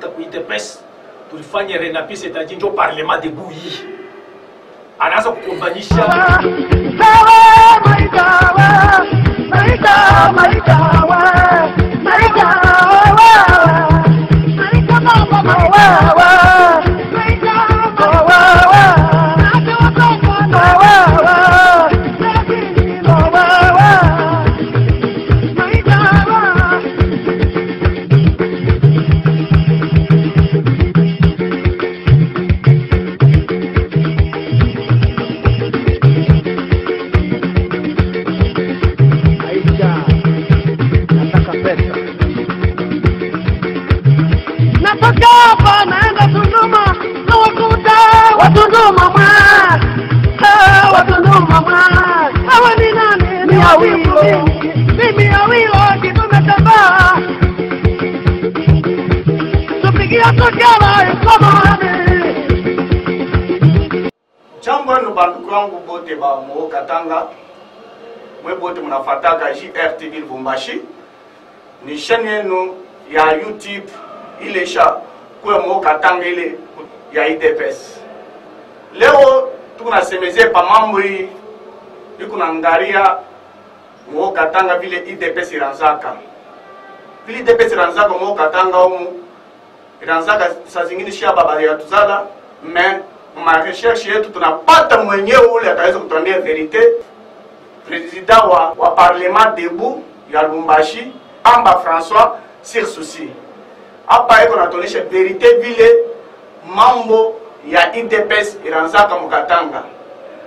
nikuta kuitepes tulifanya renapi c'est-à-dire ndio parlement de Bouilly anaanza kukombanisha Jambo no banduku wangu bote ba mo Katanga mwe bote mnafataka JRTV Lubumbashi ni chaîne yenu ya YouTube ile sha kwa mo Katanga ile ya IDPS. Leo tunasemezea pa mambo hii iko na ngaria mo Katanga vile IDPS iranzaka. Vile IDPS iranzaka mo Katanga humu iranzaka saa zingine shaba bali ya tuzala mais ma recherche yetu tunapata mwenyewe ule ataweza kutuambia verite. President wa parlement debout ya Lubumbashi Amba François Sir Souci hapa iko natuonyesha verite vile mambo ya IDPS iranzaka mukatanga.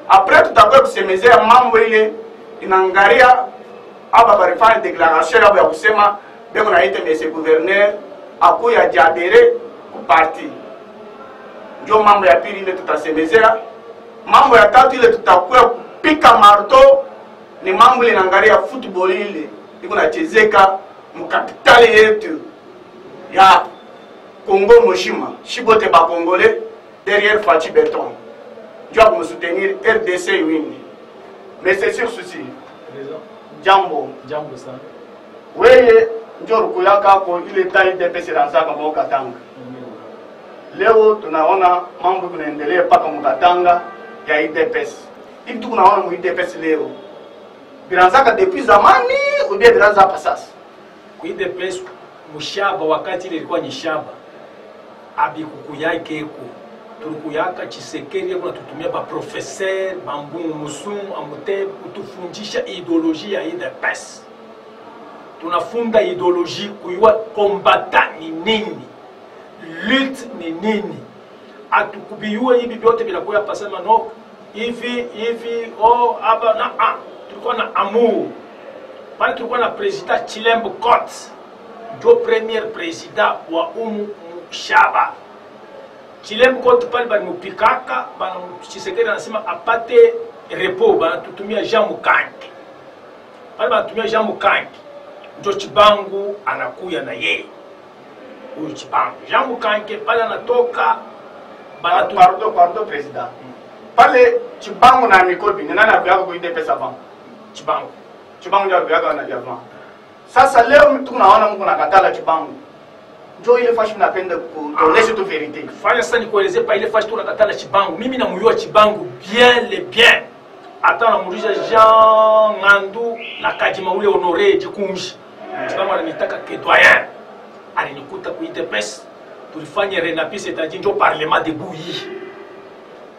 Après tutakuwa kusemezea mambo ile inangaria hapa barifanya declaration ya kusema beko na ite monsieur gouverneur akuya jadere ku parti. Ndio mambo ya pili ile tutasemezea. Mambo ya tatu ile tutakuwa kupika marto ni mambo ile inangaria football ile iko nachezeka mkapitali yetu ya Congo Moshima. Shibote ba Congolais derrière Fachi Beton. Ndio pour soutenir RDC win. Mais c'est sur ceci. Jambo sana. Weye ndio rukuyaka kwa ile tai DPS ranzaka mo Katanga. Leo tunaona mambo kunaendelea paka mukatanga ya IDPS. Hivi tunaona mu IDPS leo. Biranzaka depuis zamani ou bien biranza hapa sasa? Ku IDPS mushaba wakati ile ilikuwa ni shaba. Abikuku yake eko. Turukuyaka Chisekedi kuna tutumia ba professeur Bambungu Musumu amute kutufundisha ideology ya IDPS. Tunafunda ideology kuyua combattant ni nini. Lutte ni nini. Atukubiyua hivi vyote vinakuwa pasema no hivi oh hapa na tulikuwa na amour. Pale tulikuwa na president Chilembo Kot. Ndio premier president wa Shaba. Chilembo Kot pale bali mupikaka bana Chisekedi anasema apate repos bana tutumia Jean Mukangi. Pale bana tutumia Jean Mukangi. Ndio Chibangu anakuya na yeye. Huyu Chibangu Jean Mukangi pale anatoka bana pardon president. Pale Chibangu na Mikobi ni nani abiaga ku IDPS avant? Chibangu ndio abiaga na avant. Sasa leo tunaona Mungu nakatala Chibangu. Ndio ile fashi napenda kuonesha tu verite. Fanya sasa nikuelezee pa ile fashi tunakatala Chibangu. Mimi namuyua Chibangu bien. Hata namuuliza Jean Ngandu na Kajima ule Honoré Jikunji. Chibangu ananitaka kedoyen. Alinikuta ku IDPS. Tulifanya renapi c'est-à-dire ndio parlement de Bouilly.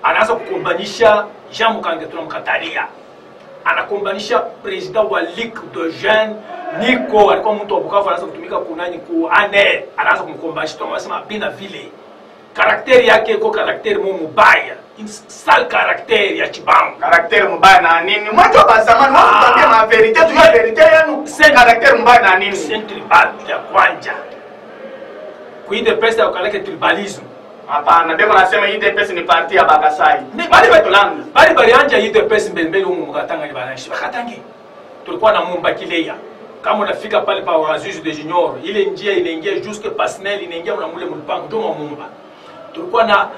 Anaanza kukombanisha Jean Mukange tunamkatalia. Anakombanisha president wa Ligue de Jeunes Niko alikuwa mtu wa Bukavu anaanza kutumika kunani ku ane anaanza kumkombanisha tunasema bina vile karakteri yake iko karakteri mubaya sale karakteri ya Chibangu karakteri mubaya na nini mwanzo wa zamani mwanzo na verite tu ya verite yenu c'est karakteri mubaya na nini c'est tribal ya kwanja kuide pesa ya kaleke tribalism. Hapana, demo nasema IDPS ni parti ya Bakasai. Bali batulanda. Bali anja IDPS mbele huko mkatanga ni banashi. Bakatangi. Tulikuwa na Mumba Kileya. Kama unafika pale pa Oasis de Junior, ile njia inaingia jusque Pasnel inaingia na mule mpango ndio Mumba. Tulikuwa na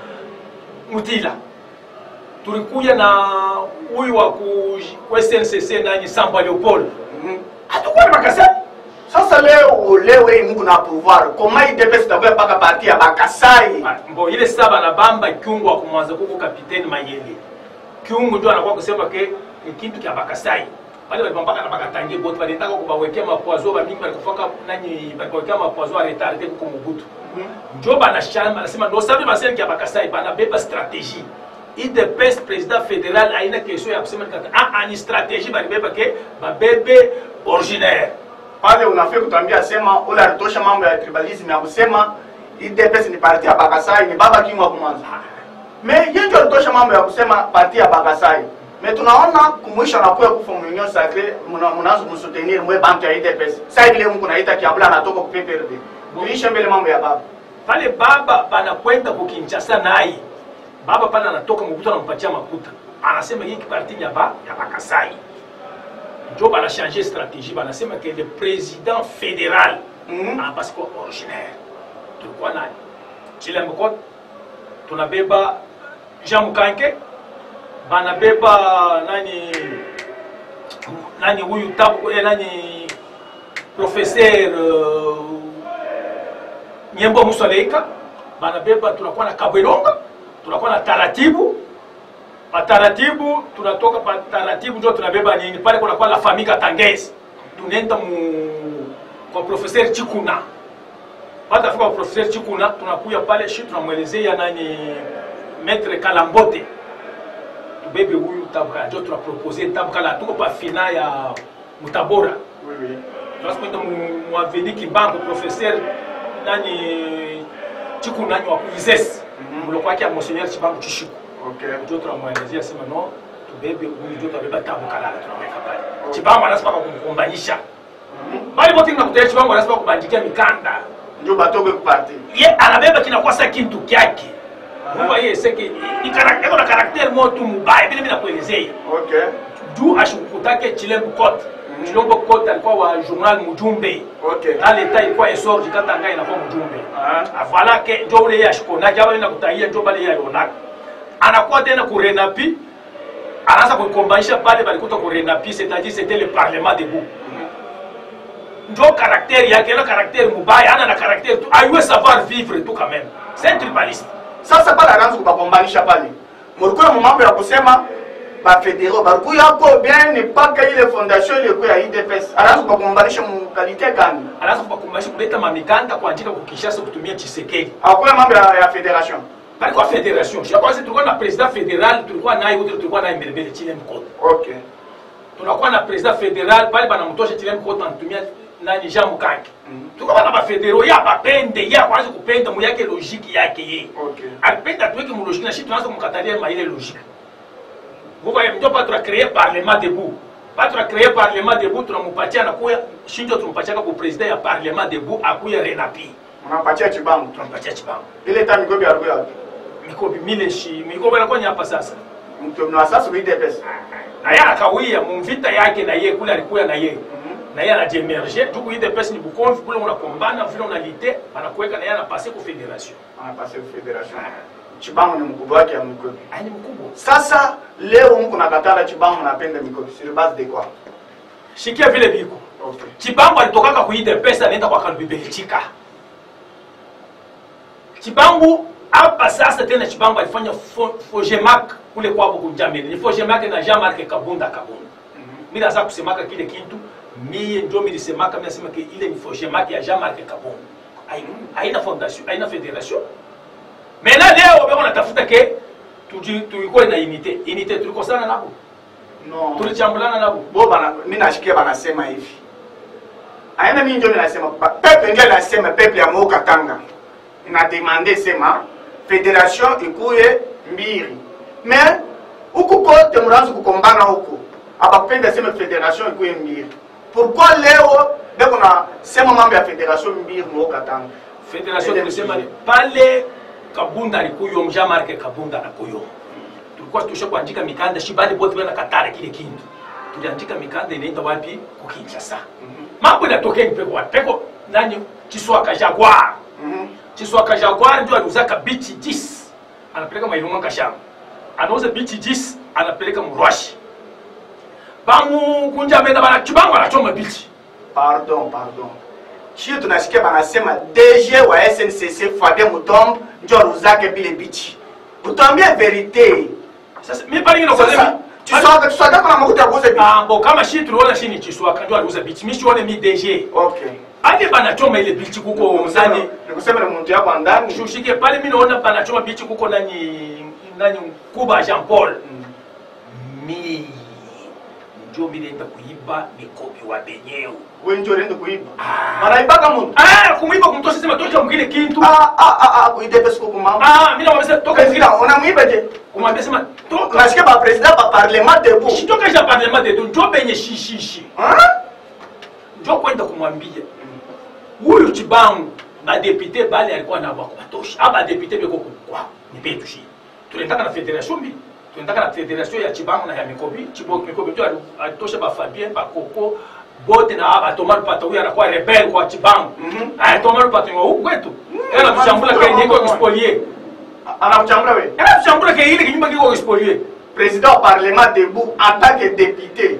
Mutila. Tulikuja na huyu wa ku SNCC nani Samba Leopold. Hatakuwa na Bakasai. Sasa leo hii Mungu na pouvoir. Comment IDPS takuya paka parti ya Bakasai? Mbo ile saba na bamba kiungo wa kumwanza kuko kapiteni Mayele. Kiungo ndio anakuwa kusema ke ni kitu kia Bakasai. Pale walipambaka na bakatangie bote walitaka kubawekea mapoazo ba mingi walikufaka nani walikuwekea mapoazo a retarder kwa Mobutu. Ndio bana shamba anasema ndio sababu basema kia Bakasai bana beba strategie. IDPS président fédéral aina question ya kusema kata ni strategie bali beba ke babebe originaire. Pale unafika kutambia sema ule alitosha mambo ya tribalism ya kusema IDPS ni parti ya Bakasai ni baba kingo wa kumwanza. Yeye ndio alitosha mambo ya kusema parti ya Bakasai. Tunaona kumwisha na kwa kufa mwenyo sacré mnaanza kumsoutenir mwe bantu ya IDPS. Sasa ile Mungu naita kiabula anatoka kupeperde. Tuisha mbele mambo ya baba. Pale baba banakwenda ku Kinshasa naye. Baba pale anatoka Mobutu anampatia makuta. Anasema hii parti ya Bakasai. Ndio bana changer stratégie banasema que le président fédéral a passeport originaire. Tulikuwa nani? Chilembo tunabeba Jean Mukanke banabeba nani huyu tabu nani professeur Nyembo Musoleika banabeba tunakuwa na Kabwelonga tunakuwa na Taratibu Pataratibu tunatoka Pataratibu ndio tunabeba nini pale kunakuwa la famille Katangezi tunaenda kwa professeur Chikuna baada fika kwa professeur Chikuna tunakuja pale shi tunamwelezea nani maître Kalambote tubebe huyu tabuka ndio tunaproposer tabuka la tuko pa fina ya Mutabora oui tunasema mu aveni Kibango professeur nani Chikuna ni wa kuizesi mloko wake ya monseigneur Chibango Chishiku. Okay. Ndio tunamwelezea sema no tubebe huyu ndio tabeba tabuka la tunaweka pale. Chibango anasema kumkumbanyisha. Bali bote tunakutea Chibango anasema kubandikia mikanda. Ndio batoke kuparti. Ye anabeba kinakuwa sa kintu kyake. Kwa hiyo seke ni karakter na karakter moto mubaya vile mimi nakuelezea. Okay. Juu ashukutake Chilembo Cote. Chilembo Cote alikuwa wa journal Mujumbe. Okay. Dans l'état ilikuwa esor jikatanga inakuwa Mujumbe. Avala ke ndio ule yashikona jaba ina kutaia ndio bale ya yonaka. Anakuwa tena ku Renapi. Anaanza kukombanisha pale balikuta ku Renapi, c'est-à-dire c'était le parlement debout. Ndio karakter yake na karakter mubaya ana na karakter tu ayue savoir vivre tout quand même. C'est un tribaliste. Sasa pale anaanza kubakombanisha pale. Mlikuwa mambo ya kusema ba fédéraux barku yako bien ni paka ile fondation ile kwa IDPS. Anaanza kubakombanisha mu qualité gani? Anaanza kubakombanisha kuleta mamikanda kuandika kwa Kinshasa kutumia Tshisekedi. Hakuna mambo ya fédération. Bali kwa fédération. Sio kwanza tulikuwa na président fédéral, tulikuwa naye wote tulikuwa naye Mbelebele Chilembo Cote. Okay. Tunakuwa na président fédéral pale banamtosha Chilembo Cote anatumia nani Jean Mukanke. Tukawa na bafedero ya bapende ya kwanza kupenda mu yake logique yake yeye. Okay. Alipenda tuweke mu logique na shi tunaanza kumkatalia ma ile logique. Vuba ndio pa créer parlement debout. Pa créer parlement debout tunampatia na kuya shinjo tunampatia kwa president ya parlement debout akuya Renapi. Mnampatia Chibango, tunampatia Chibango. Ile time Mikobi alikuwa Mikobi mileshi, Mikobi anakuwa hapa sasa. Mtu mna sasa IDPS. Na yeye akawia mvita yake na yeye kule alikuwa na yeye. Na yeye anajemerger tuku IDPS ni Bukombe kule unakombana vile unalite anakuweka na yeye anapase ku fédération. Anapase ku fédération. Chibango ni mkubwa wake ya Mikobi. Ni mkubwa. Sasa leo mko nakatala Chibango napenda Mikobi sur base de quoi? Shikia vile biko. Okay. Chibango alitoka kwa IDPS anaenda kwa Kalubibelchika. Chibango hapa sasa tena Chibango alifanya Fogemak kule kwa Bukujameni. Ni Fogemak na Jean-Marc Kabunda. Mimi naanza kusemaka kile kitu mimi ndio nilisemaka mimi nasema ke ile ni Fogemak ya Jean-Marc Kabunda. Haina fondation, haina fédération. Maintenant leo bado natafuta ke tulikuwa na unité tulikosana nabo. No. Tulichambulana nabo. Bo bana mimi nashikia banasema hivi. Aina mimi ndio ninasema pepe ndio nasema pepe ya Moka Tanga. Ina demander sema fédération ikuye mbiri. Mais huko kote mnaanza kukombana huko. Abapenda sema fédération ikuye mbiri. Pourquoi leo beko na sema mambo ya fédération mbiri Moka Tanga? Fédération tulisema pale Kabunda alikuyo Jean-Marc Kabunda alikuyo. Tulikuwa tusha kuandika mikanda shibali bote bana katara kile kintu. Tuliandika mikanda inaenda wapi ku Kinshasa. Mambo yanatokea mpeko wapi? Peko nani Chiswaka Jaguar. Chiswaka Jaguar ndio aliuzaka bichi 10. Anapeleka Mailuma Kashama. Anauza bichi 10 anapeleka Murwashi. Bamu kunja menda bana Chibango anachoma bichi. Pardon. Chio tunasikia banasema DG wa SNCC Fabien Mutombo ndio ruzake bile bichi. Utambie vérité. Sasa mimi pale ngine kusema Chiswaka kama makuta kuuza bichi. Bon kama shi tuliona shi ni Chiswaka ndio aliuza bichi. Mimi sione mi DG. Okay. Ale banachoma ile bichi kuko ndani. Nikusema na mtu yako ndani. Shushike pale mimi naona banachoma bichi kuko nani Kuba Jean Paul. Mi ndio mimi naenda kuiba mikopi wa benyewe. Wewe ndio unaenda kuiba. Maraiba kama mtu. Kuiba kumtoa sema toka mwingine kintu. Kuiba pesa kwa mama. Mimi naomba toka mwingine. Unamuiba je? Kumwambia sema toka. Unasikia ba president ba parlement debout. Si toka ja parlement debout ndio benye shishi. Ndio kwenda kumwambia. Huyu Chibangu ba député bali alikuwa na bakutosha. Aba député beko kwa ni petu shi. Tunataka na federation mbi. Tunataka na federation ya Chibangu na ya Mikobi. Mikobi tu alitosha ba Fabien ba Koko. Bote na aba Tomar Pato huyu anakuwa rebel kwa Chibangu. Tomar Pato huko kwetu. Ela kuchambula kenye iko expolier. Anakuchambula wewe. Ela kuchambula kenye ile kinyumba kiko expolier. Président au parlement debout en tant que député.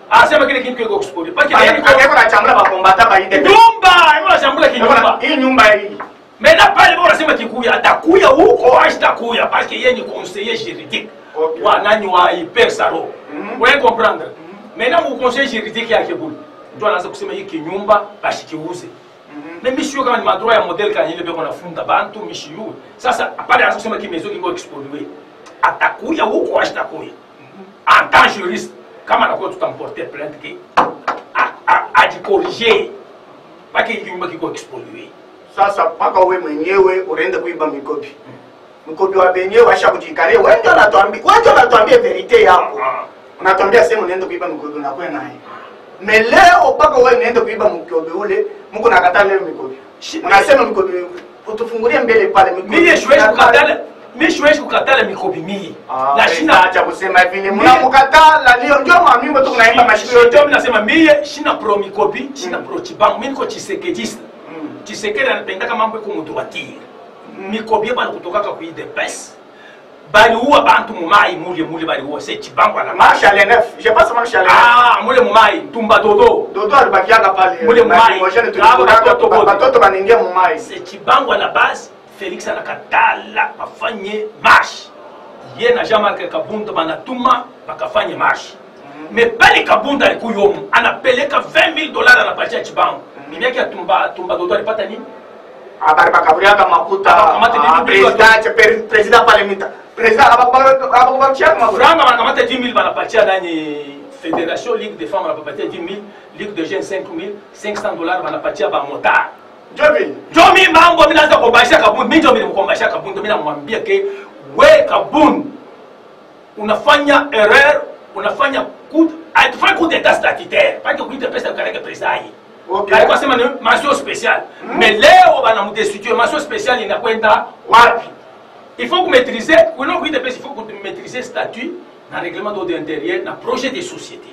Asema kile kitu kiko expolier. Parce que yeye kwa anachambula ba combattant ba IDP. Nyumba, yeye anachambula kinyumba. Hii nyumba hii. Mena pale bora sema kikuya atakuya huko ashtakuya parce que yeye ni conseiller juridique. Wa nani wa hyper saro. Wewe comprendre. Mena mu conseiller juridique yake buli. Ndio anaanza kusema hii kinyumba bashikiuze. Mimi sio kama ni madroit ya model kan ile beko nafunga bantu mishiu. Sasa pale anaanza kusema kimezo kiko expolier. Atakuya huko ashtakuya. En tant juriste kama anakuwa tutamporter plainte ki a corriger. Parce que kinyumba kiko expolier. Sasa paka wewe mwenyewe unaenda kuiba mikopi. Mikopi wa benyewe asha kujikalia. Wewe ndio unatuambia verite yako. Unatuambia sema unaenda kuiba mikopi na kwenda naye. Meleo paka wewe unaenda kuiba mikopi ule, Mungu nakataa leo mikopi. Unasema mikopi utufungulie mbele pale mikopi. Mimi siwezi kukatala mikopi mimi. Na shina acha kusema vile mnamkataa ndio mwamini tu kunaimba mashiko yote. Mimi nasema mimi shina pro mikopi, shina pro Chibangu. Mimi niko chisekedista. Chisekedi anapendaka mambo yako mtu watiri. Mikobi bana kutoka kwa UDPS. Bali huwa bantu mumai mule bali huwa c'est Chibangu na marche à l'NF. Je passe marche à l'NF. Mule mumai tumba dodo. Dodo alibakiaka pale. Mule mumai. Batoto baningia mumai. C'est Chibangu à la base. Félix anakatala afanye marche. Ye na Jean-Marc Kabunda banatuma bakafanye marche. Mais pale Kabunda alikuyomu anapeleka $20,000 anapatia Chibangu. Mimi yake tumba dodo alipata nini? Habari bakaburiaka makuta. President parlementaire. President abakubakia makuta. Franga wanakamata 10,000 banapatia nani Fédération Ligue des femmes banapatia 10,000, Ligue de jeunes $5,500 banapatia ba motard. Jomi mambo mimi naanza kumbashia Kabunda. Mimi ndio nimekumbashia Kabunda. Mimi namwambia ke we Kabunda unafanya erreur, unafanya coup d'état statutaire. Pas que coup de pesa kale president. Okay. Kwa sema ni mention spéciale. Mais leo bana mdestituer mention spéciale inakwenda wapi? Il faut que maîtriser, ou non coup de pesa il faut que maîtriser statut dans règlement d'ordre intérieur, dans projet de société.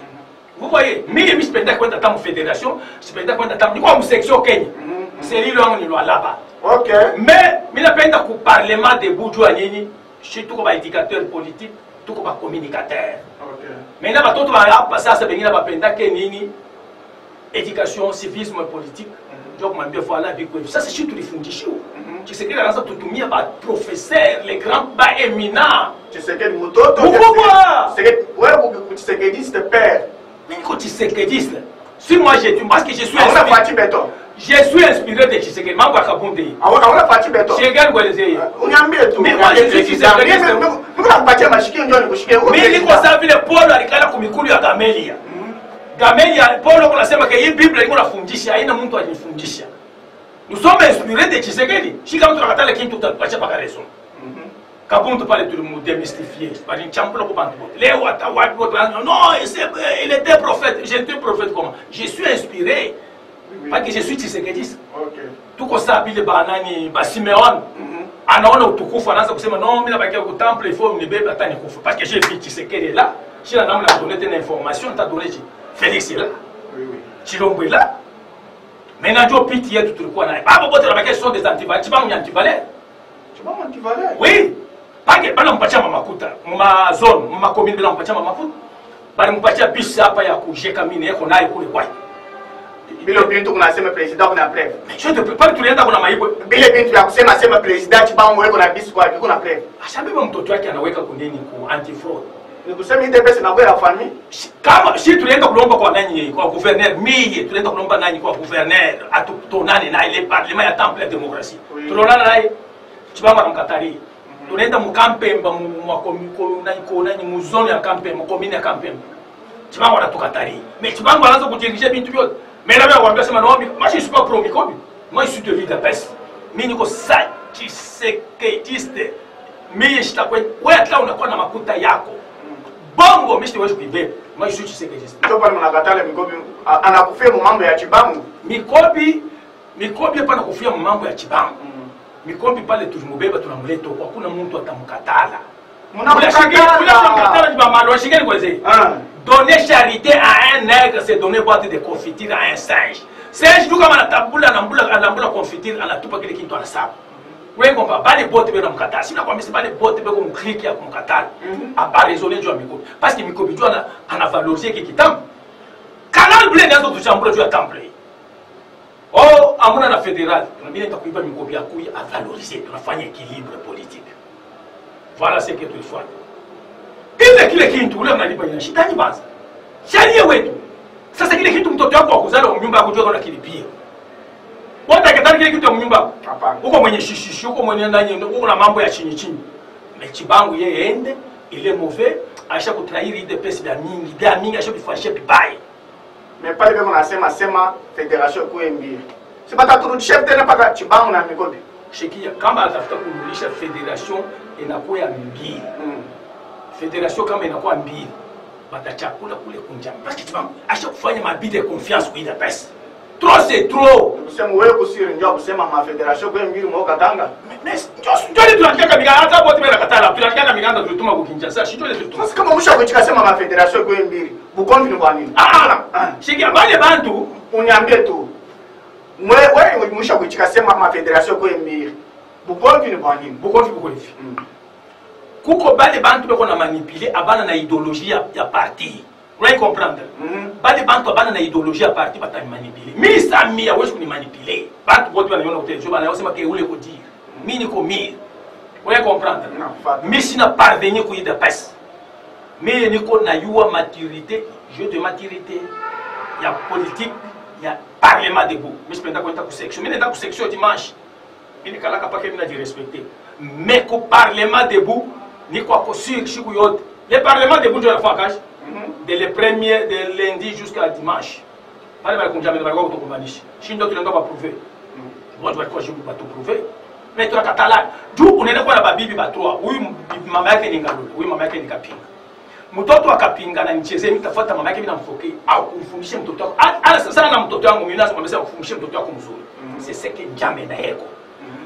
Vous voyez, mimi sipenda kwenda tamu fédération, sipenda kwenda tamu kwa section Kenya. C'est lui ni loi là-bas. OK. Mais mimi napenda ku parlement de Boudjou nini, chez tout comme éducateur politique, tout comme communicateur. OK. Mais na batoto ba hapa sasa bengine bapenda ke nini? Éducation, civisme politique. Donc mambia voilà biko. Ça c'est chez tout les fundisho. Tu sais que là ça tutumia ba professeur, les grands ba éminents. Tu sais que mototo. Pourquoi? C'est que ouais, tu sais que dis père. Mais quand tu sais que dis là. Si moi j'ai du parce que je suis Je suis inspiré de Tshisekedi. Mambo Kabunda. Aona Fati Beto. Shegani kuelezea. Uniambie tu. Mais moi je suis Tshisekedi. Mimi nakupatia mashikio ndio nikushikie. Mimi niko sawa vile Paulo alikala kumikulu ya Gamelia. Gamelia Paulo kunasema ke hii Biblia iko nafundisha, haina mtu alinifundisha. Nous sommes inspirés de Tshisekedi. Shika mtu akatala kintu tutapacha paka raison. Kabunda pale tu le démystifier. Par une chambre pour bantu. Leo atawapi wote. Non, il était prophète. J'étais prophète comment? Je suis inspiré. Parce que je suis Tshisekedi. OK. Tuko sabile banani ba Simeon. Anaona utukufu anaanza kusema non, mimi nabakia ku temple il faut nibebe hata nikufa. Parce que j'ai vu Tshisekedi là. Si la namna donner une information, t'as donné Félix là. Oui. Chilombo là. Maintenant jo piti yetu tulikuwa naye. Baba bote nabakia sont des antivaleurs. Chibangu ni antivaleur. Chibangu antivaleur. Oui. Parce que bana mpatia makuta. Ma zone, ma commune bana mpatia makuta. Bali mpatia bisi hapa ya kujeka mine yako naye kule kwa. Bilo bintu kuna sema president kuna preuve. Je te prépare tulienda kuna maibo. Bile bintu ya kusema sema president Chibangu weko na bisu kwa kuna preuve. Ashabeba mtoto wake anaweka kundeni ku anti fraud. Ni kusema ile pesa na kwa family. Kama si tulienda kulomba kwa nani kwa gouverneur mie tulienda kulomba nani kwa gouverneur atutonane na ile parlement ya temple ya demokrasia. Tulonana naye Chibangu anamkatari. Tunaenda mukampemba nani muzone ya kampemba komini ya kampemba. Chibangu anatukatari. Mais Chibangu anaanza kudirige bintu vyote. Mais là, on va dire, moi je ne suis pas pro-Mikobi. Moi je suis de l'IDPS. Mais je suis sakiseketiste. Mais je suis là, on a quoi dans ma kuta yako. Bongo, mais je te vois, moi je suis sakiseketiste. Tu parles de la Katale Mikobi. On a fait mon membre de Chibangu. Mikobi n'est pas confié mon membre de Chibangu. Mikobi parle toujours de Mobeba, tu l'as moulé, tu as mon toit à Mukatala. Mon ambition, donner charité à un nègre, c'est donner boîte de confiture à un singe. Singe, nous, comme on a taboula, on a confiture, on a tout pas que les qui tournent ça. Oui, on va pas les boîtes de Mukatala. Si on a commencé par les boîtes de cliquer à Mukatala, à pas raisonner du Mikobi. Parce que Mikobi, on a valorisé qui t'aime. Canal bleu, nous avons chambre du temple. Oh, à mon la fédérale, on a bien été occupé Mikobi à valoriser, on a fait un équilibre politique. Voilà ce que tu fais. Ile kile kintu ule mnalipa ina shida ni basi. Sheria wetu. Sasa kile kitu mtoto wako akuzala mnyumba akujua na kilipia. Wote kadhalika kile kitu ya mnyumba. Hapana. Uko mwenye shishishi, uko mwenye ndani, uko na mambo ya chini chini. Mechibangu yeye ende, ile mauvais, aisha kutrairi ile pesa ya mingi aisha kufashia bibai. Mais pale bego nasema sema fédération kuembia. Si bata turudisha tena paka Chibangu na Mikobi. Shekia kama atafuta kurudisha fédération inakuwa ya mbili. Fédération kama inakuwa mbili batachakula kule kunjama parce que tu vas acha kufanya mabide de confiance kwa ile pesa trop c'est trop kusema wewe kusiri ndio kusema ma fédération kwa mbili mwa Katanga mais ndio tunataka miganda hata bote bila katala tunataka miganda tulituma kwa Kinshasa sio ile tulituma sasa kama msha kuchika sema ma fédération kwa mbili bukombi ni kwa nini shiki abale bantu uniambie tu wewe msha kuchika sema ma fédération kwa mbili bukombi ni kwa nini bukombi kuko bale bantu beko na manipuler abana na idéologie ya parti. Vous comprendre? Bale bantu abana na idéologie ya parti bata manipuler. Mimi sami ya wewe kuni manipuler. Bantu wote wanaona hotel jo bana yosema ke ule ko dire. Mimi niko mimi. Vous comprendre? Mimi sina parvenir ku ida pesa. Mimi niko na yua maturité, jeu de maturité ya politique ya parlement debout. Mimi sipenda kwenda ku section. Mimi nenda ku section dimanche. Mimi kalaka pa ke mimi na di respecter. Mais ku parlement debout ni quoi que sur le parlement de Boudjou la fois de le premier de lundi jusqu'à dimanche. Pas de jamais de bagarre autour de si nous tu n'as pas prouvé. Moi je vais quoi je vais tout prouver. Mais tu as catalan. Du on est quoi la bibi ba trois. Oui mama yake ni ngalo. Oui mama yake ni kapinga. Mtoto akapinga na nicheze mtafuata mama yake mimi namfoke au kumfundisha mtoto wako. Ana sana na mtoto wangu mimi lazima nimesema kufundisha mtoto wako mzuri. C'est ce que jamais na yeko.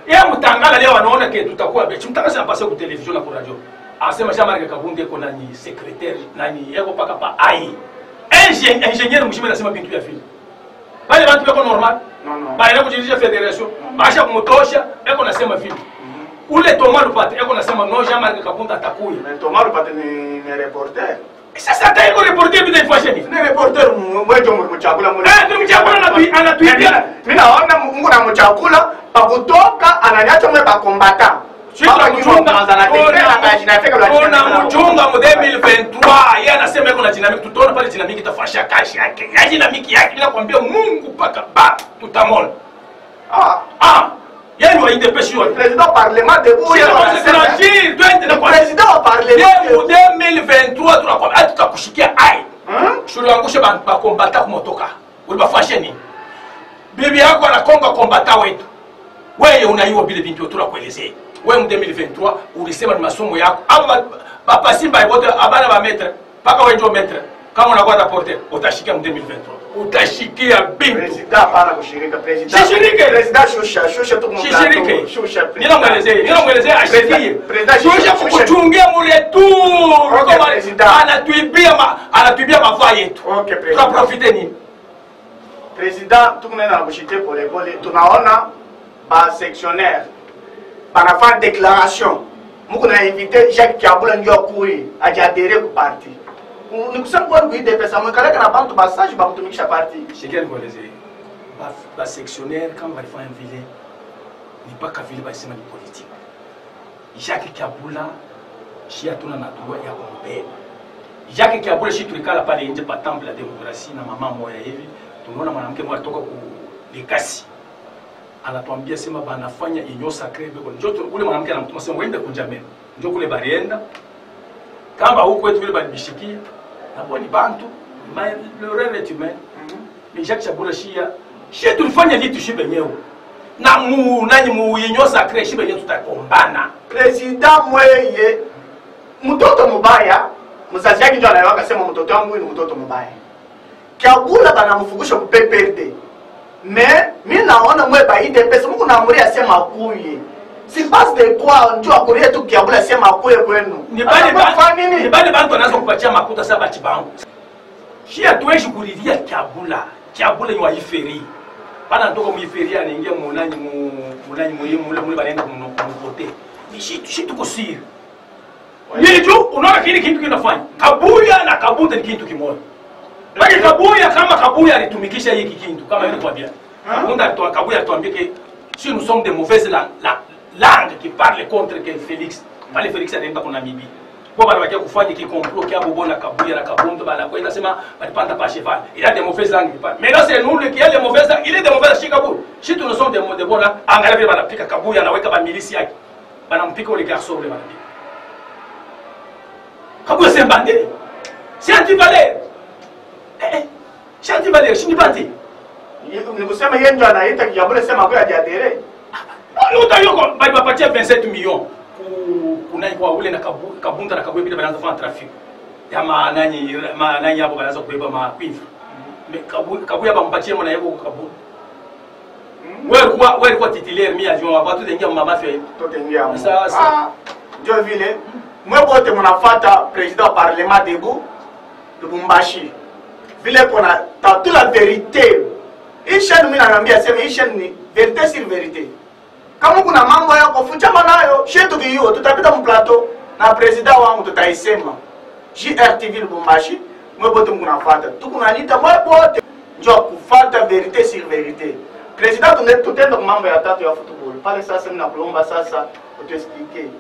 Ya mtangala leo wanaona ke tutakuwa bechi mtangala sana pasa kwa television na kwa radio. Asema Jean-Marc Kabunde ko nani secrétaire nani yako paka pa ai. Ingénieur mshime nasema bintu ya fili. Bale bantu bako normal. Non. Bale kujirisha fédération. Basha kumtosha yako nasema fili. Ule Thomas Lupate yako nasema no Jean-Marc Kabunde atakuya. Mais Thomas Lupate ni reporter. Sasa taiko reporter bila infasheni. Ni reporter mwejo mchakula mule. Tumchakula anatuibia. Mimi naona Mungu na mchakula pakutoka ananiacha mwe bakombata. Ona mchunga mu 2023 yeye anasema yuko na dinamiki tutaona pale dinamiki itafasha kashi yake. Ya dinamiki yake ninakwambia Mungu paka ba tutamona. Yeye ni wa IDPS yo. Président parlement de Bouyé. Président parlement 2023 tunakwambia tutakushikia ai. Tuliangusha ba kombata kumotoka. Ulibafashe nini? Bibi yako anakonga kombata wetu. Wewe unaiwa bile bintu tunakuelezea. Wewe mu 2023 ulisema ni masomo yako aba bapasimba ibote abana ba metre paka wewe ndio metre kama unakuwa rapporteur utashikia mu 2023 utashikia bintu president para kushirika president president shusha tu mumlato shusha ninamuelezea ashikie shusha kukuchungia mu retour kama anatuibia mafaa yetu okay president tunaprofite nini president tukunena kushike pole pole tunaona ba sectionnaire par déclaration, nous avons invité Jacques Kiaboula Ndiokuri à adhérer au parti. Nous sommes quoi nous des personnes qui ont un passage pour nous parti. C'est quel vous les ba sectionnaire kama walifanya vile ni paka vile basema ni politique. Jacques Kabula shi atuna na droit ya kumbeba. Jacques Kabula shi tulikala pale nje pa temple la demokrasia na mama moya hivi tunaona mwanamke mmoja toka ku Likasi anatuambia sema banafanya union sacrée beko njoo ule mwanamke anamtuma sema uende kunjameni njoo kule barienda kama huko wetu vile balibishikia na boni bantu le rêve est humain mais Jacques Kabula shi tulifanya vitu shi benyewe na nani mu union sacrée shi benyewe tutakombana president mweye mtoto mubaya mzazi yake ndio anayewaka sema mtoto wangu ni mtoto mubaya Kabula banamfugusha ku PPRD mais mimi naona mwe ba IDPS mko naamuria sema kuye si passe de quoi ndio akurie tu Kabula sema kuye kwenu ni bale bantu anaanza kupatia makuta sasa bachi bangu shia tueshi kuridhia Kabula ni wa iferi bana ndoko mu iferi anaingia munanyi mule banaenda kumvote ni shi tuko siri Nijo unaona kile kitu kinafanya Kabuya na Kabuta ni kitu kimoja. Lakini Kabuya kama Kabuya alitumikisha hiki kitu kama ile kwa bien. Unda to Kabuya tuambie que si nous sommes des mauvaises langues qui parlent contre que Félix. Pale Félix anaenda kuna mibi. Kwa bana wakia kufanya ki complot kia bobo na Kabuya na Kabunda bana kwenda sema balipanda pa cheval. Il a des mauvaises langues qui parlent. Mais là c'est nous qui a des mauvaises langues, il est des mauvaises chez Kabuya. Si nous sommes des bonnes langues, angalia vile banapika Kabuya na weka ba milisi yake. Banampika les garçons les banapika. Kabuya c'est un bandit. C'est anti-valeur. C'est anti-valeur, je ne dis pas dit. Ni kusema yeye ndio anaita Kabula sema kwa ajadere. L'autre yoko ba patia 27 millions kuna kwa ule na Kabunda na Kabuya bila banaanza kufanya traffic. Ya nani hapo banaanza kubeba ma cuivre. Mais Kabuya bampatie mwana yako Kabunda. Wewe kwa titulaire mi avion watu dengia mama fait. Totengia. Sasa ndio vile mwe bote mnafuata president parlement debout Lubumbashi. Vile kona toute la vérité. Hii chaîne mimi naambia sema hii chaîne ni vérité sur vérité. Kama kuna mambo yako fuchama nayo, shetu hiyo tutapita mplateau na president wangu tutaisema. JRTV Lubumbashi, mwe bote mnafuata. Tukunanita mwe bote ndio kufuata vérité sur vérité. President tutenda mambo ya tatu ya football. Pale sasa mimi nakulomba sasa utuexplique.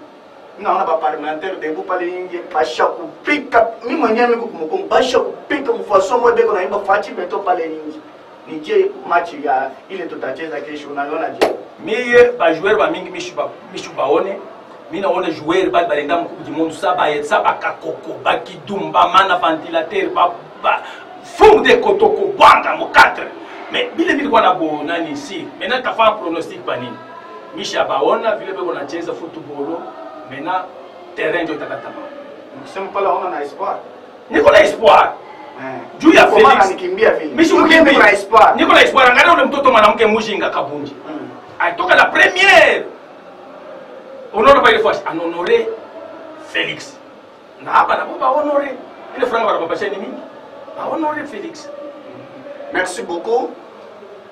Naona ba parlementaire debout pale ingi basha kupika mimi mwenyewe niko kumkongo basha kupika mfaso moja beko naimba fati beto pale ingi nije match ya ile tutacheza kesho unaona je mie ba joueur ba mingi mishu baone mimi naona joueur ba balenda mkubu du monde saba kakoko ba kidumba mana ventilateur ba fond de kotoko banga mo 4 mais bile kwa na bo nani ici maintenant tafa pronostic pa nini misha baona vile beko nacheza football. Maintenant, terrain de Takatama. Nous sommes pas là, on a espoir. Nicolas espoir. Julia Félix. Nicolas espoir. Nicolas espoir. Regardez le mtoto mwanamke Mujinga Kabunji. Aitoka la première. Honore pas une fois. En honoré Félix. Na hapa na baba honoré. Ile franga wa baba cheni mingi. A honoré Félix. Merci beaucoup.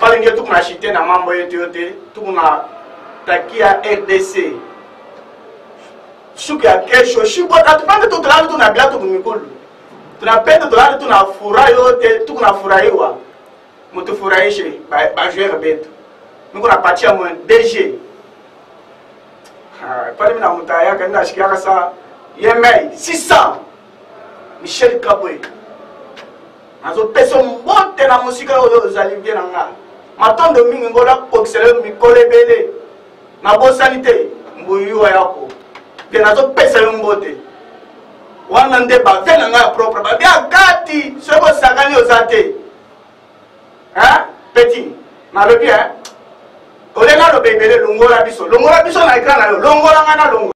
Pale ndio tukunashite na mambo yetu yote. Tukunatakia RDC. Shuka kesho shibo atupande tutulala tunabia tukumikulu tunapenda tulala tunafurahi yote tukunafurahiwa mtufurahishe ba joueur betu niko napatia mwe DG pale mimi na mtaya kana nashikia saa yemei 600 Michel Kabwe nazo pesa mbote na musika oyo zalivie nanga matondo mingi ngola oxele mikole bele na bo sanité mbuyuwa yako nazo pesa yombote wana nde bavena nga propre ba bia kati sebo sakani ozate petit na le bien olenga lo bebele longola biso na ekran na yo longola nga na longo